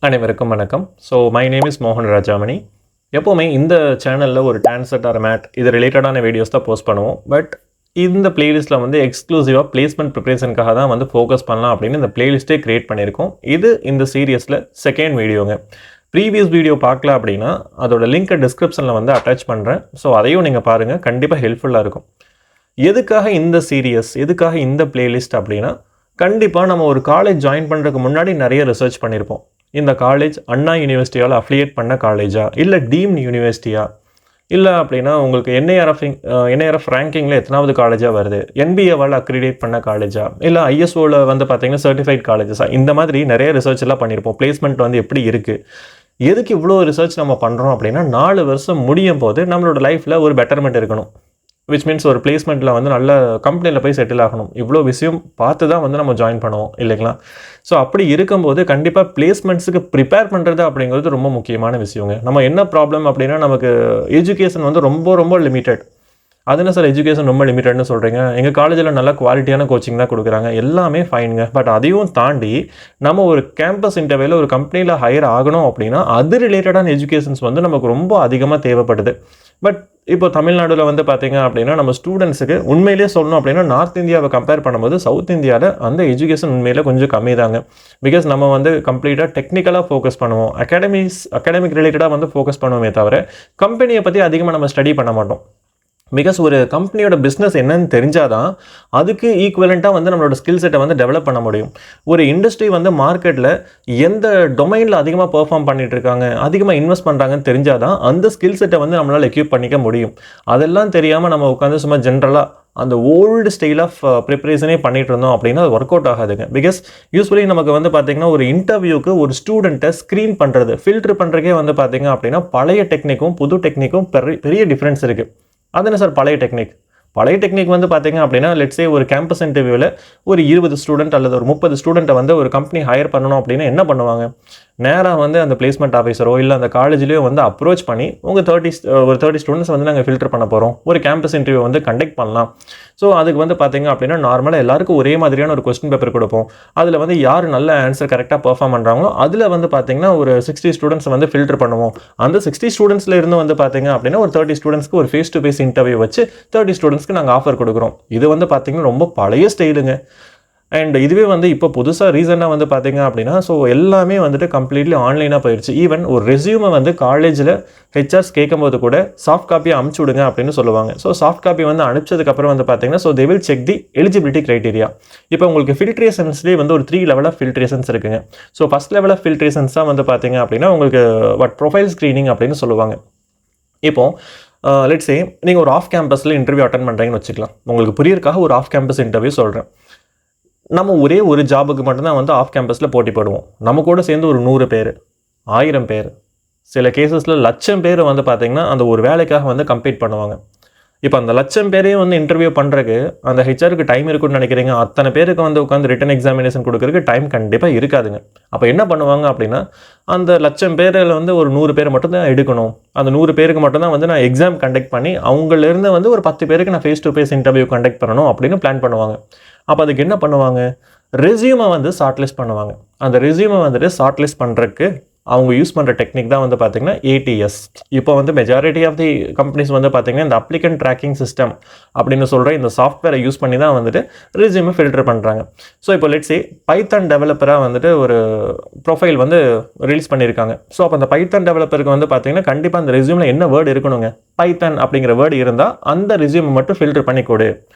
அனைவருக்கும் வணக்கம். My name is மோகன் ராஜாமணி. எப்போவுமே இந்த சேனலில் ஒரு டான்செட் ஆர் மேட் இது ரிலேட்டடான வீடியோஸ் தான் போஸ்ட் பண்ணுவோம். பட் இந்த பிளேலிஸ்ட்டில் வந்து எக்ஸ்க்ளூசிவாக பிளேஸ்மெண்ட் ப்ரிப்பரேஷனுக்காக தான் வந்து ஃபோக்கஸ் பண்ணலாம் அப்படின்னு இந்த பிளேலிஸ்ட்டே க்ரியேட் பண்ணியிருக்கோம். இது இந்த சீரியஸில் செகண்ட் வீடியோங்க. ப்ரீவியஸ் வீடியோ பார்க்கல அப்படின்னா அதோட லிங்க்கை டிஸ்கிரிப்ஷனில் வந்து அட்டாச் பண்ணுறேன். அதையும் நீங்கள் பாருங்கள், கண்டிப்பாக ஹெல்ப்ஃபுல்லாக இருக்கும். எதுக்காக இந்த சீரியஸ், எதுக்காக இந்த பிளேலிஸ்ட் அப்படின்னா, கண்டிப்பாக நம்ம ஒரு காலேஜ் ஜாயின் பண்ணுறதுக்கு முன்னாடி நிறைய ரிசர்ச் பண்ணியிருப்போம். இந்த காலேஜ் அண்ணா யூனிவர்சிட்டியால் அஃபிலியேட் பண்ண காலேஜா, இல்லை டீம்டு யூனிவர்சிட்டியா, இல்லை அப்படின்னா உங்களுக்கு என்ஐஆர்எஃப் ரேங்கிங்கில் எத்தனாவது காலேஜாக வருது, என்பிஏவால் அக்ரிடேட் பண்ண காலேஜா, இல்லை ஐஎஸ்ஓவில் வந்து பார்த்தீங்கன்னா சர்டிஃபைட் காலேஜஸா, இந்த மாதிரி நிறைய ரிசர்ச் எல்லாம் பண்ணியிருப்போம். பிளேஸ்மெண்ட் வந்து எப்படி இருக்குது, எதுக்கு இவ்வளோ ரிசர்ச் நம்ம பண்ணுறோம் அப்படின்னா 4 வருஷம் முடியும் போது நம்மளோட லைஃப்பில் ஒரு பெட்டர்மெண்ட் இருக்கணும். விச் மீன்ஸ் ஒரு பிளேஸ்மெண்ட்டில் வந்து நல்ல கம்பெனியில் போய் செட்டில் ஆகணும். இவ்வளோ விஷயம் பார்த்து தான் வந்து நம்ம ஜாயின் பண்ணுவோம் இல்லைங்களா? அப்படி இருக்கும்போது கண்டிப்பாக பிளேஸ்மெண்ட்ஸுக்கு ப்ரிப்பேர் பண்ணுறது அப்படிங்கிறது ரொம்ப முக்கியமான விஷயங்க. நம்ம என்ன ப்ராப்ளம் அப்படின்னா, நமக்கு எஜுகேஷன் வந்து ரொம்ப ரொம்ப லிமிட்டட். அது என்ன சார் எஜுகேஷன் ரொம்ப லிமிட்டட்னு சொல்கிறீங்க? எங்கள் காலேஜில் நல்ல குவாலிட்டியான கோச்சிங் தான் கொடுக்குறாங்க, எல்லாமே ஃபைனுங்க. பட் அதையும் தாண்டி நம்ம ஒரு கேம்பஸ் இன்டர்வியூவில் ஒரு கம்பெனியில் ஹையர் ஆகணும் அப்படின்னா அது ரிலேட்டடான எஜுகேஷன்ஸ் வந்து நமக்கு ரொம்ப அதிகமாக தேவைப்படுது. பட் இப்போ தமிழ்நாடுல வந்து பார்த்தீங்க அப்படின்னா நம்ம ஸ்டூடெண்ட்ஸுக்கு உண்மையிலேயே சொல்லணும் அப்படின்னா நார்த் இந்தியாவை கம்பேர் பண்ணும்போது சவுத் இந்தியாவில் அந்த எஜுகேஷன் உண்மையிலே கொஞ்சம் கம்மி தாங்க. பிகாஸ் நம்ம வந்து கம்ப்ளீட்டாக டெக்னிக்கலாக ஃபோக்கஸ் பண்ணுவோம், அகாடமிக் ரிலேட்டடாக வந்து ஃபோக்கஸ் பண்ணுவோமே தவிர கம்பெனியை பற்றி அதிகமாக நம்ம ஸ்டடி பண்ண மாட்டோம். பிகாஸ் ஒரு கம்பெனியோட பிஸ்னஸ் என்னன்னு தெரிஞ்சாதான் அதுக்கு ஈக்குவலண்ட்டாக வந்து நம்மளோட ஸ்கில் செட்டை வந்து டெவலப் பண்ண முடியும். ஒரு இண்டஸ்ட்ரி வந்து மார்க்கெட்டில் எந்த டொமைனில் அதிகமாக பெர்ஃபார்ம் பண்ணிட்டு இருக்காங்க, அதிகமாக இன்வெஸ்ட் பண்ணுறாங்கன்னு தெரிஞ்சாதான் அந்த ஸ்கில் செட்டை வந்து நம்மளால் எக்யூப் பண்ணிக்க முடியும். அதெல்லாம் தெரியாமல் நம்ம உட்காந்து சும்மா ஜென்ரலாக அந்த ஓல்டு ஸ்டைல் ஆஃப் ப்ரிப்பரேஷனே பண்ணிட்டு இருந்தோம் அப்படின்னா அது ஒர்க் அவுட் ஆகாதுங்க. பிகாஸ் யூஸ்வலி நமக்கு வந்து பார்த்தீங்கன்னா ஒரு இன்டர்வியூக்கு ஒரு ஸ்டூடெண்ட்டை ஸ்க்ரீன் பண்ணுறது, ஃபில்டர் பண்ணுறதுக்கே வந்து பார்த்தீங்க அப்படின்னா பழைய டெக்னிக்கும் புது டெக்னிக்கும் பெரிய டிஃப்ரென்ஸ் இருக்குது. அது என்ன சார் பழைய டெக்னிக் வந்து பார்த்தீங்க அப்படின்னா, லெட்ஸே ஒரு கேம்பஸ் இன்டர்வியூவில் ஒரு 20 ஸ்டூடெண்ட் அல்லது ஒரு 30 ஸ்டூடெண்ட்டை வந்து ஒரு கம்பெனி ஹையர் பண்ணணும் அப்படின்னா என்ன பண்ணுவாங்க? நேராக வந்து அந்த பிளேஸ்மெண்ட் ஆஃபீஸரோ இல்லை அந்த காலேஜ்லேயோ வந்து அப்ரோச் பண்ணி உங்கள் 30 ஸ்டூடெண்ட்ஸ் வந்து நாங்கள் ஃபில்டர் பண்ண போகிறோம், ஒரு கேம்பஸ் இன்டர்வியூ வந்து கண்டக்ட் பண்ணலாம். அதுக்கு வந்து பார்த்தீங்க அப்படின்னா நார்மலாக எல்லாருக்கும் ஒரே மாதிரியான ஒரு கொஸ்டின் பேப்பர் கொடுப்போம். அதில் வந்து யார் நல்ல ஆன்சர் கரெக்டாக பெர்ஃபார்ம் பண்ணுறாங்களோ அதில் வந்து பார்த்தீங்கன்னா ஒரு 60 ஸ்டூடெண்ட்ஸ் வந்து ஃபில்டர் பண்ணுவோம். அந்த 60 ஸ்டூடெண்ட்ஸில் இருந்து வந்து பார்த்தீங்க அப்படின்னா ஒரு 30 ஸ்டூடெண்ட்ஸ்க்கு ஒரு ஃபேஸ் டு ஃபேஸ் இன்டர்வியூ வச்சு 30 ஸ்டூடெண்ட்ஸ்க்கு நாங்கள் ஆஃபர் கொடுக்குறோம். இது வந்து பார்த்தீங்கன்னா ரொம்ப பழைய ஸ்டைலுங்க. அண்ட் இதுவே வந்து இப்போ புதுசாக ரீசனாக வந்து பார்த்தீங்க அப்படின்னா எல்லாமே வந்துட்டு கம்ப்ளீட்லி ஆன்லைனாக போயிடுச்சு. ஈவன் ஒரு ரெஸ்யூமை வந்து காலேஜில் ஹெச்ஆர்ஸ் கேட்கும்போது கூட சாஃப்ட் காப்பியை அனுப்பிச்சி விடுங்க அப்படின்னு சொல்லுவாங்க. சாஃப்ட் காப்பி வந்து அனுப்பிச்சதுக்கப்புறம் வந்து பார்த்தீங்கன்னா they will check the eligibility criteria. இப்போ உங்களுக்கு ஃபில்ட்ரேஷன்ஸ்லேயே வந்து ஒரு 3 லெவல் ஆஃப் ஃபில்ட்ரேஷன்ஸ் இருக்குங்க. ஃபஸ்ட் லெவல் ஆஃப் ஃபில்ட்ரேஷன்ஸ் தான் வந்து பார்த்தீங்க அப்படின்னா உங்களுக்கு ப்ரொஃபைல் ஸ்க்ரீனிங் அப்படின்னு சொல்லுவாங்க. இப்போது லெட்ஸே நீங்கள் ஒரு ஆஃப் கேம்பஸில் இன்டர்வியூ அட்டன் பண்ணுறீங்கன்னு வச்சுக்கலாம். உங்களுக்கு புரியறதுக்காக ஒரு ஆஃப் கேம்பஸ் இன்டர்வியூ சொல்கிறேன். நம்ம ஒரே ஒரு ஜாபுக்கு மட்டும்தான் வந்து ஆஃப் கேம்பஸில் போட்டி போடுவோம். நம்ம கூட சேர்ந்து ஒரு 100 பேர், 1000 பேர், சில கேசஸில் 1,00,000 பேர் வந்து பார்த்திங்கன்னா அந்த ஒரு வேலைக்காக வந்து கம்பீட் பண்ணுவாங்க. இப்போ அந்த 1,00,000 பேரையும் வந்து இன்டர்வியூ பண்ணுறதுக்கு அந்த ஹெச்ஆருக்கு டைம் இருக்குன்னு நினைக்கிறீங்க? அத்தனை பேருக்கு வந்து உட்காந்து ரிட்டன் எக்ஸாமினேஷன் கொடுக்குறதுக்கு டைம் கண்டிப்பாக இருக்காதுங்க. அப்போ என்ன பண்ணுவாங்க அப்படின்னா, அந்த 1,00,000 பேரில் வந்து ஒரு 100 பேர் மட்டும்தான் எடுக்கணும். அந்த 100 பேருக்கு மட்டும்தான் வந்து நான் எக்ஸாம் கண்டக்ட் பண்ணி அவங்களிருந்து வந்து ஒரு 10 பேருக்கு நான் face to face interview conduct பண்ணணும் அப்படின்னு பிளான் பண்ணுவாங்க. அப்போ அதுக்கு என்ன பண்ணுவாங்க? ரெஸ்யூமை வந்து ஷார்ட்லிஸ்ட் பண்ணுவாங்க. அந்த ரெஸ்யூமை வந்துட்டு ஷார்ட்லிஸ்ட் பண்ணுறதுக்கு அவங்க யூஸ் பண்ணுற டெக்னிக் தான் வந்து பார்த்திங்கன்னா ATS. இப்போ வந்து மெஜாரிட்டி ஆஃப் தி கம்பெனிஸ் வந்து பார்த்திங்கன்னா இந்த அப்ளிகன்ட் ட்ராக்கிங் சிஸ்டம் அப்படின்னு சொல்கிற இந்த சாஃப்ட்வேரை யூஸ் பண்ணி தான் வந்துட்டு ரெஸ்யூமை ஃபில்டர் பண்ணுறாங்க. இப்போ லெட்ஸே பைத்தான் டெவலப்பராக வந்துட்டு ஒரு ப்ரொஃபைல் வந்து ரிலீஸ் பண்ணியிருக்காங்க. அப்போ அந்த பைத்தான் டெவலப்பருக்கு வந்து பார்த்திங்கன்னா கண்டிப்பாக அந்த ரெஸ்யூமில் என்ன வேர்டு இருக்கணுங்க? பைத்தான் அப்படிங்கிற வேர்டு இருந்தால் அந்த ரெஸ்யூமை மட்டும் ஃபில்டர் பண்ணி கொடு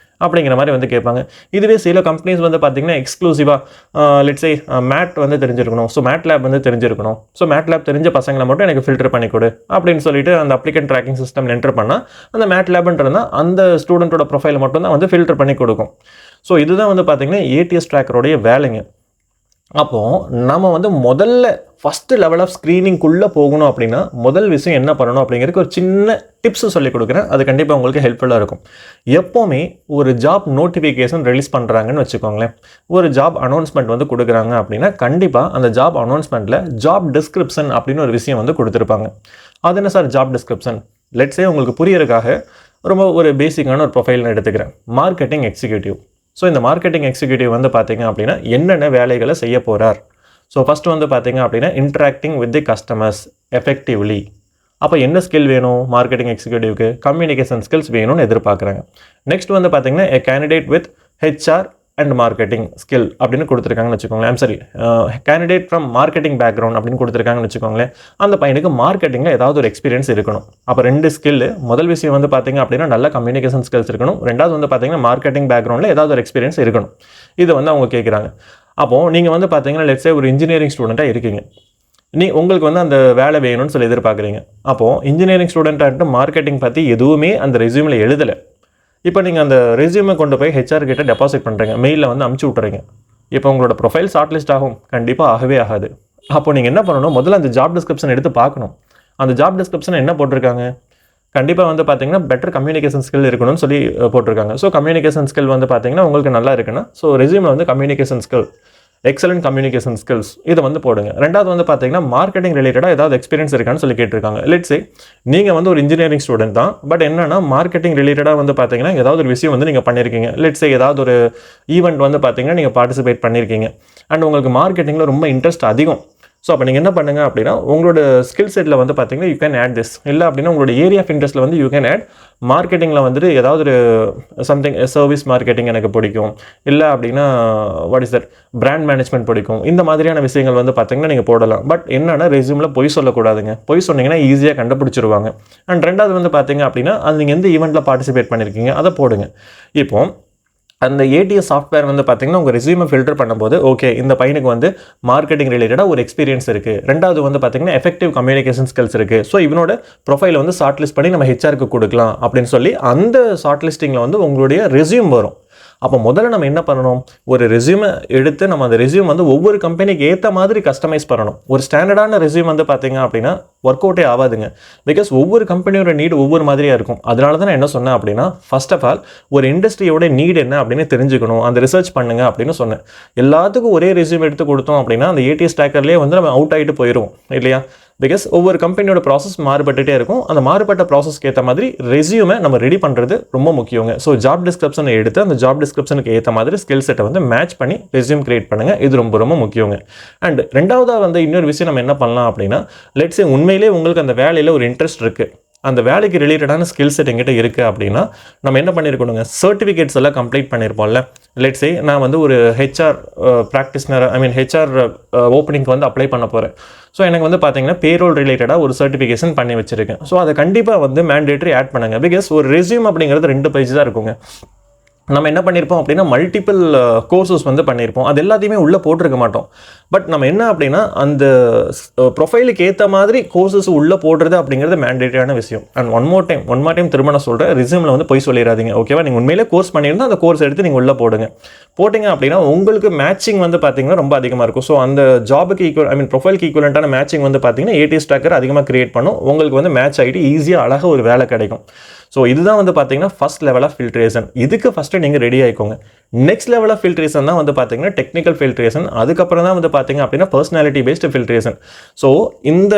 அப்படிங்கிற மாதிரி வந்து கேட்பாங்க. இதுவே சில கம்பெனிஸ் வந்து பார்த்திங்கன்னா எக்ஸ்க்ளூசிவாக லெட்ஸே மேட் வந்து தெரிஞ்சிருக்கணும், மேட்லேப் வந்து தெரிஞ்சிருக்கணும், மேட்லேப் தெரிஞ்ச பசங்களை மட்டும் எனக்கு ஃபில்டர் பண்ணி கொடு அப்படின்னு சொல்லிட்டு அந்த அப்ளிகன்ட் ட்ராக்கிங் சிஸ்டம் என்டர் பண்ணால் அந்த மேட்லேப்ன்றதுனா அந்த ஸ்டூடெண்ட்டோட ப்ரொஃபைல் மட்டும் தான் வந்து ஃபில்டர் பண்ணி கொடுக்கும். இதுதான் வந்து பார்த்திங்கன்னா ATS ட்ராக்கருடைய வேலைங்க. அப்போது நம்ம வந்து முதல்ல ஃபஸ்ட்டு லெவல் ஆஃப் ஸ்க்ரீனிங்குள்ளே போகணும் அப்படின்னா முதல் விஷயம் என்ன பண்ணணும் அப்படிங்கிறதுக்கு ஒரு சின்ன டிப்ஸு சொல்லிக் கொடுக்குறேன். அது கண்டிப்பாக உங்களுக்கு ஹெல்ப்ஃபுல்லாக இருக்கும். எப்போவுமே ஒரு ஜாப் நோட்டிஃபிகேஷன் ரிலீஸ் பண்ணுறாங்கன்னு வச்சுக்கோங்களேன், ஒரு ஜாப் அனௌன்ஸ்மெண்ட் வந்து கொடுக்குறாங்க அப்படின்னா கண்டிப்பாக அந்த ஜாப் அனௌன்ஸ்மெண்ட்டில் ஜாப் டிஸ்கிரிப்ஷன் அப்படின்னு ஒரு விஷயம் வந்து கொடுத்துருப்பாங்க. அது என்ன சார் ஜாப் டிஸ்கிரிப்ஷன்? லெட்ஸே உங்களுக்கு புரியறதுக்காக ரொம்ப ஒரு பேசிக்கான ஒரு ப்ரொஃபைல் நான் எடுத்துக்கிறேன். Marketing executive. இந்த மார்க்கெட்டிங் எக்ஸிக்யூட்டிவ் வந்து பார்த்தீங்க அப்படின்னா என்னென்ன வேலைகளை செய்ய போகிறார், ஸோ ஃபஸ்ட்டு வந்து பார்த்தீங்க அப்படின்னா interacting with the customers effectively. அப்போ என்ன ஸ்கில் வேணும் மார்க்கெட்டிங் எக்ஸிக்யூட்டிவ்க்கு? கம்யூனிகேஷன் ஸ்கில்ஸ் வேணும்னு எதிர்பார்க்குறாங்க. நெக்ஸ்ட் வந்து பார்த்தீங்கன்னா எ candidate with HR and marketing skill அப்படின்னு கொடுத்துருக்காங்கன்னு வச்சுக்கோங்களேன். சரி, கேண்டிடேட் ஃப்ரம் மார்க்கெட்டிங் பேக்ரவுண்ட் அப்படின்னு கொடுத்துருக்காங்கன்னு வச்சுக்கோங்களேன். அந்த பையனுக்கு மார்க்கெட்டிங்கில் ஏதாவது ஒரு எக்ஸ்பீரியன்ஸ் இருக்கணும். அப்போ 2 ஸ்கில். முதல் விஷயம் வந்து பார்த்தீங்க அப்படின்னா நல்ல கம்யூனிகேஷன் ஸ்கில்ஸ் இருக்கணும். ரெண்டாவது வந்து பார்த்தீங்கன்னா மார்க்கெட்டிங் பேக்ரவுண்டில் ஏதாவது ஒரு எக்ஸ்பீரியன்ஸ் இருக்கணும். இது வந்து அவங்க கேட்குறாங்க. அப்போது நீங்கள் வந்து பார்த்தீங்கன்னா லெட்ஸே ஒரு இன்ஜினியரிங் ஸ்டூடெண்ட்டாக இருக்கீங்க. உங்களுக்கு வந்து அந்த வேலை வேணும்னு சொல்லி எதிர்பார்க்குறீங்க. அப்போது இன்ஜினியரிங் ஸ்டூடெண்ட்டாகிட்டு மார்க்கெட்டிங் பற்றி எதுவுமே அந்த ரெஸ்யூமில் எழுதலை. இப்போ நீங்கள் அந்த ரெஸ்யூமை கொண்டு போய் ஹெச்ஆர் கிட்ட டெபாசிட் பண்ணுறீங்க, மெயிலில் வந்து அமுச்சு விட்றீங்க. இப்போ உங்களோட ப்ரொஃபைல் ஷார்ட் லிஸ்ட் ஆகும்? கண்டிப்பாக ஆகவே ஆகாது. அப்போ நீங்கள் என்ன பண்ணணும், முதல்ல அந்த ஜாப் டிஸ்கிரிப்ஷன் எடுத்து பார்க்கணும். அந்த ஜாப் டிஸ்கிரிப்ஷன் என்ன போட்டிருக்காங்க? கண்டிப்பாக வந்து பார்த்தீங்கன்னா பெட்டர் கம்யூனிகேஷன் ஸ்கில் இருக்கணும்னு சொல்லி போட்டிருக்காங்க. ஸோ கம்யூனிகேஷன் ஸ்கில் வந்து பார்த்தீங்கன்னா உங்களுக்கு நல்லா இருக்குன்னா ஸோ ரெஸ்யூமில் வந்து communication skill, excellent communication skills இதை வந்து போடுங்க. ரெண்டாவது வந்து பார்த்தீங்கன்னா மார்க்கெட்டிங் ரிலேட்டடாக ஏதாவது எக்ஸ்பீரியன்ஸ் இருக்கான்னு சொல்லி கேட்டிருக்காங்க. லெட்ஸே நீங்கள் வந்து ஒரு இன்ஜினியரிங் ஸ்டூடெண்ட் தான், பட் என்னன்னா மார்க்கெட்டிங் ரிலேட்டடாக வந்து பார்த்தீங்கன்னா ஏதாவது ஒரு விஷயம் வந்து நீங்கள் பண்ணியிருக்கீங்க. லெட்ஸே ஏதாவது ஒரு ஈவெண்ட் வந்து பார்த்தீங்கன்னா நீங்கள் பார்ட்டிசிபேட் பண்ணியிருக்கீங்க அண்ட் உங்களுக்கு மார்க்கெட்டிங்கில் ரொம்ப இன்ட்ரெஸ்ட் அதிகம். ஸோ அப்போ நீங்கள் என்ன பண்ணுங்கள் அப்படின்னா உங்களோட ஸ்கில் செட்டில் வந்து பார்த்தீங்கன்னா யூ கேன் ஆட் திஸ். இல்லை அப்படின்னா உங்களோட ஏரியா ஆஃப் இன்ட்ரெஸ்ட்டில் வந்து யூ கேன் ஆட் மார்க்கெட்டிங்கில் வந்துட்டு ஏதாவது ஒரு சம்திங் சர்வீஸ் மார்க்கெட்டிங் எனக்கு பிடிக்கும், இல்லை அப்படின்னா what is that brand management பிடிக்கும். இந்த மாதிரியான விஷயங்கள் வந்து பார்த்தீங்கன்னா நீங்கள் போடலாம். பட் என்னன்னா ரெஸ்யூமில் பொய் சொல்லக்கூடாதுங்க. பொய் சொன்னீங்கன்னா ஈஸியாக கண்டுபிடிச்சிருவாங்க. அண்ட் ரெண்டாவது வந்து பார்த்தீங்க அப்படின்னா அது நீங்கள் எந்த ஈவெண்ட்டில் பார்ட்டிசிபேட் பண்ணியிருக்கீங்க அதை போடுங்க. இப்போ அந்த ஏடிஎஸ் சாஃப்ட்வேர் வந்து பார்த்தீங்கன்னா உங்கள் ரெஸ்யூமை ஃபில்டர் பண்ணும்போது ஓகே இந்த பையனுக்கு வந்து மார்க்கெட்டிங் ரிலேட்டடாக ஒரு எக்ஸ்பீரியன்ஸ் இருக்குது, ரெண்டாவது வந்து பார்த்தீங்கன்னா எஃபெக்டிவ் கம்யூனிகேஷன் ஸ்கில்ஸ் இருக்குது, ஸோ இவனோட ப்ரொஃபைலை வந்து ஷார்ட் லிஸ்ட் பண்ணி நம்ம ஹெச்ஆருக்கு கொடுக்கலாம் அப்படின்னு சொல்லி அந்த ஷார்ட் லிஸ்டிங்கில் வந்து உங்களுடைய ரெஸ்யூம் வரும். அப்போ முதல்ல நம்ம என்ன பண்ணணும், ஒரு ரெஸ்யூமை எடுத்து நம்ம அந்த ரெஸ்யூம் வந்து ஒவ்வொரு கம்பெனிக்கு ஏற்ற மாதிரி கஸ்டமைஸ் பண்ணணும். ஒரு ஸ்டாண்டர்டான ரெஸ்யூம் வந்து பார்த்தீங்க அப்படின்னா ஒர்க் அவுட்டே ஆகாதுங்க. பிகாஸ் ஒவ்வொரு கம்பெனியோட நீடு ஒவ்வொரு மாதிரியாக இருக்கும். அதனால தான் நான் என்ன சொன்னேன் அப்படின்னா ஃபர்ஸ்ட் ஆஃப் ஆல் ஒரு இண்டஸ்ட்ரியோட நீட் என்ன அப்படின்னு தெரிஞ்சுக்கணும், அந்த ரிசர்ச் பண்ணுங்க அப்படின்னு சொன்னேன். எல்லாத்துக்கும் ஒரே ரெஸ்யூம் எடுத்து கொடுத்தோம் அப்படின்னா அந்த ஏடிஎஸ் டேக்கர்லேயே வந்து நம்ம அவுட் ஆகிட்டு போயிடுவோம் இல்லையா. பிகாஸ் ஒவ்வொரு கம்பெனியோட ப்ராசஸ் மாறுபட்டுகிட்டே இருக்கும். அந்த மாறுபட்ட ப்ராசஸ்க்கு ஏற்ற மாதிரி ரெஸ்யூமை நம்ம ரெடி பண்ணுறது ரொம்ப முக்கியங்க. ஸோ ஜாப் டிஸ்கிரிப்ஷனை எடுத்து அந்த ஜாப் டிஸ்கிரிப்ஷனுக்கு ஏற்ற மாதிரி ஸ்கில் செட்டை வந்து மேட்ச் பண்ணி ரெஸ்யூம் கிரியேட் பண்ணுங்கள். இது ரொம்ப ரொம்ப முக்கியங்க. அண்ட் ரெண்டாவதாக வந்து இன்னொரு விஷயம் நம்ம என்ன பண்ணலாம் அப்படின்னா லெட்ஸே உண்மையிலே உங்களுக்கு அந்த வேலையில் ஒரு இன்ட்ரெஸ்ட் இருக்குது, அந்த வேலைக்கு ரிலேட்டடான ஸ்கில் செட் எங்கிட்ட இருக்குது அப்படின்னா நம்ம என்ன பண்ணியிருக்கணுங்க, சர்டிஃபிகேட்ஸ் எல்லாம் கம்ப்ளீட் பண்ணியிருப்போம்ல. லெட்ஸே நான் வந்து ஒரு ஹெச்ஆர் ப்ராக்டிஸ்னர் ஹெச்ஆர் ஓப்பனிங்க்கு வந்து அப்ளை பண்ண போகிறேன். ஸோ எனக்கு வந்து பார்த்தீங்கன்னா பேரோல் ரிலேட்டடாக ஒரு சர்டிஃபிகேஷன் பண்ணி வச்சுருக்கேன். ஸோ அதை கண்டிப்பாக வந்து மேண்டேட்டரி ஆட் பண்ணுங்கள். பிகாஸ் ஒரு ரெஸ்யூம் அப்படிங்கிறது 2 பேஜ் தான் இருக்குங்க. நம்ம என்ன பண்ணியிருப்போம் அப்படின்னா மல்டிபிள் கோர்சஸ் வந்து பண்ணியிருப்போம், அது எல்லாத்தையுமே உள்ளே போட்டிருக்க மாட்டோம். பட் நம்ம என்ன அப்படின்னா அந்த ப்ரொஃபைலுக்கு ஏற்ற மாதிரி கோர்சஸ் உள்ளே போடுறது அப்படிங்கிறது மேண்டேட்டரியான விஷயம். அண்ட் ஒன் மோர் டைம் திரும்ப நான் சொல்கிறேன், ரெஸ்யூமில் வந்து போய் சொல்லிடாதீங்க ஓகேவா. நீங்கள் உண்மையிலே கோர்ஸ் பண்ணியிருந்தால் அந்த கோர்ஸ் எடுத்து நீங்கள் உள்ளே போட்டிங்க அப்படின்னா உங்களுக்கு மேட்சிங் வந்து பார்த்தீங்கன்னா ரொம்ப அதிகமாக இருக்கும். ஸோ அந்த ஜாபுக்கு ப்ரொஃபைலுக்கு ஈக்குவலண்ட்டான மேட்சிங் வந்து பார்த்தீங்கன்னா ஏடிஎஸ் ட்ராக்கர் அதிகமாக கிரியேட் பண்ணும். உங்களுக்கு வந்து மேட்ச் ஆகிட்டு ஈஸியாக அழகாக ஒரு வேலை கிடைக்கும். ஸோ இதுதான் வந்து பார்த்தீங்கன்னா ஃபர்ஸ்ட் லெவல் ஆஃப் ஃபில்ட்ரேஷன். இதுக்கு ஃபஸ்ட்டு நீங்கள் ரெடி ஆகிக்கோங்க. நெக்ஸ்ட் லெவல் ஆஃப் ஃபில்ட்ரேஷன் தான் வந்து பார்த்தீங்கன்னா டெக்னிக்கல் ஃபில்ட்ரேஷன். அதுக்கப்புறம் தான் வந்து பார்த்தீங்க அப்படின்னா பர்சனாலிட்டி பேஸ்டு ஃபில்ட்ரேஷன். ஸோ இந்த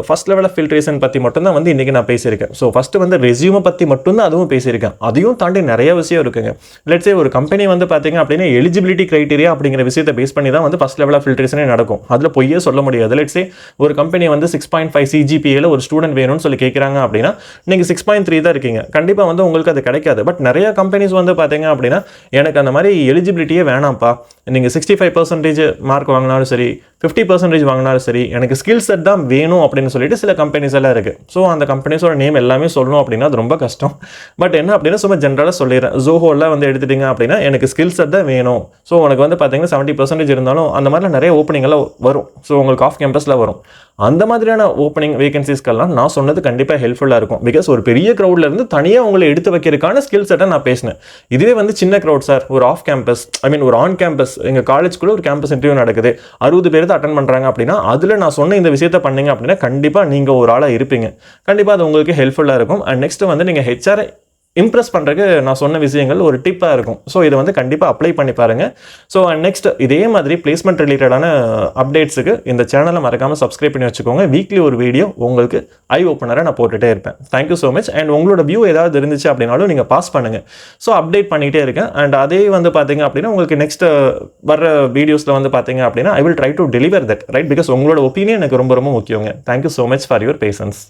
ஃபர்ஸ்ட் லெவல் ஆஃப் ஃபில்ட்ரேஷன் பற்றி மட்டும்தான் வந்து இன்றைக்கி நான் பேசியிருக்கேன். ஸோ ஃபஸ்ட்டு வந்து ரெஸ்யூமை பற்றி மட்டும்தான் அதுவும் பேசியிருக்கேன். அதையும் தாண்டி நிறைய விஷயம் இருக்குங்க. லெட்ஸே ஒரு கம்பெனி வந்து பார்த்தீங்க அப்படின்னா எலிஜிபிலிட்டி கிரைட்டீரியா அப்படிங்கிற விஷயத்தை பேஸ் பண்ணி தான் வந்து ஃபர்ஸ்ட் லெவல் ஆஃப் ஃபில்ட்ரேஷனே நடக்கும். அதில் பொய்யே சொல்ல முடியாது. லெட்ஸே ஒரு கம்பெனி வந்து 6.5 CGPAல ஒரு ஸ்டூடெண்ட் வேணும்னு சொல்லி கேட்குறாங்க அப்படின்னா நீங்கள் 6.3 தான் இருக்கீங்க, கண்டிப்பாக வந்து உங்களுக்கு அது கிடைக்காது. பட் நிறைய கம்பெனிஸ் வந்து பார்த்தீங்க அப்படின்னா எனக்கு அந்த மாதிரி எலிஜிபிலிட்டியே வேணாம்ப்பா, நீங்கள் 65% மார்க் வாங்கினாலும் சரி 50% வாங்கினாலும் சரி எனக்கு ஸ்கில் செட் தான் வேணும் அப்படின்னு சொல்லிட்டு சில கம்பெனிஸ் எல்லாம் இருக்குது. ஸோ அந்த கம்பெனிஸோட நேம் எல்லாமே சொல்லணும் அப்படின்னா அது ரொம்ப கஷ்டம். பட் என்ன அப்படின்னா சும்மா ஜென்ரலாக சொல்லிடுறேன். ஜோஹோலாம் வந்து எடுத்துட்டிங்க அப்படின்னா எனக்கு ஸ்கில் செட் தான் வேணும். ஸோ உனக்கு வந்து பார்த்தீங்கன்னா 70% இருந்தாலும் அந்த மாதிரிலாம் நிறைய ஓப்பனிங் எல்லாம் வரும். ஸோ உங்களுக்கு ஆஃப் கேம்பஸில் வரும். அந்த மாதிரியான ஓப்பனிங் வேகன்சிஸ்க்கெல்லாம் நான் சொன்னது கண்டிப்பாக ஹெல்ப்ஃபுல்லாக இருக்கும். பிகாஸ் ஒரு பெரிய க்ரௌட்ல இருந்து தனியாக உங்களை எடுத்து வைக்கிறதுக்கான ஸ்கில் செட்டை நான் பேசினேன். இதுவே வந்து சின்ன க்ரௌட் சார், ஒரு ஆஃப் கேம்பஸ் ஒரு ஆன் கேம்பஸ் எங்கள் காலேஜ்குள்ளே ஒரு கேம்பஸ் இன்டர்வியூ நடக்குது, 60 பேர் தான் அட்டன் பண்ணுறாங்க அப்படின்னா அதில் நான் சொன்ன இந்த விஷயத்தை பண்ணீங்க அப்படின்னா கண்டிப்பாக நீங்கள் ஒரு ஆளாக இருப்பீங்க. கண்டிப்பாக அது உங்களுக்கு ஹெல்ப்ஃபுல்லாக இருக்கும். அண்ட் நெக்ஸ்ட் வந்து நீங்கள் ஹெச்ஆரை இம்ப்ரெஸ் பண்ணுறதுக்கு நான் சொன்ன விஷயங்கள் ஒரு டிப்பாக இருக்கும். ஸோ இதை வந்து கண்டிப்பாக அப்ளை பண்ணி பாருங்கள். ஸோ நெக்ஸ்ட் இதே மாதிரி பிளேஸ்மெண்ட் ரிலேட்டடான அப்டேட்ஸுக்கு இந்த சேனலை மறக்காமல் சப்ஸ்கிரைப் பண்ணி வச்சுக்கோங்க. வீக்லி ஒரு வீடியோ உங்களுக்கு ஐ ஓப்பனராக நான் போட்டுகிட்டே இருப்பேன். Thank you so much. அண்ட் உங்களோட வியூ ஏதாவது இருந்துச்சு அப்படின்னாலும் நீங்கள் பாஸ் பண்ணுங்கள். ஸோ அப்டேட் பண்ணிகிட்டே இருக்கேன். அண்ட் அதே வந்து பார்த்தீங்க அப்படின்னா உங்களுக்கு நெக்ஸ்ட் வர வீடியோஸில் வந்து பார்த்தீங்க அப்படின்னா I will try to deliver that right, because உங்களோட ஒப்பீனியன் எனக்கு ரொம்ப ரொம்ப முக்கியங்க. Thank you so much for your patience.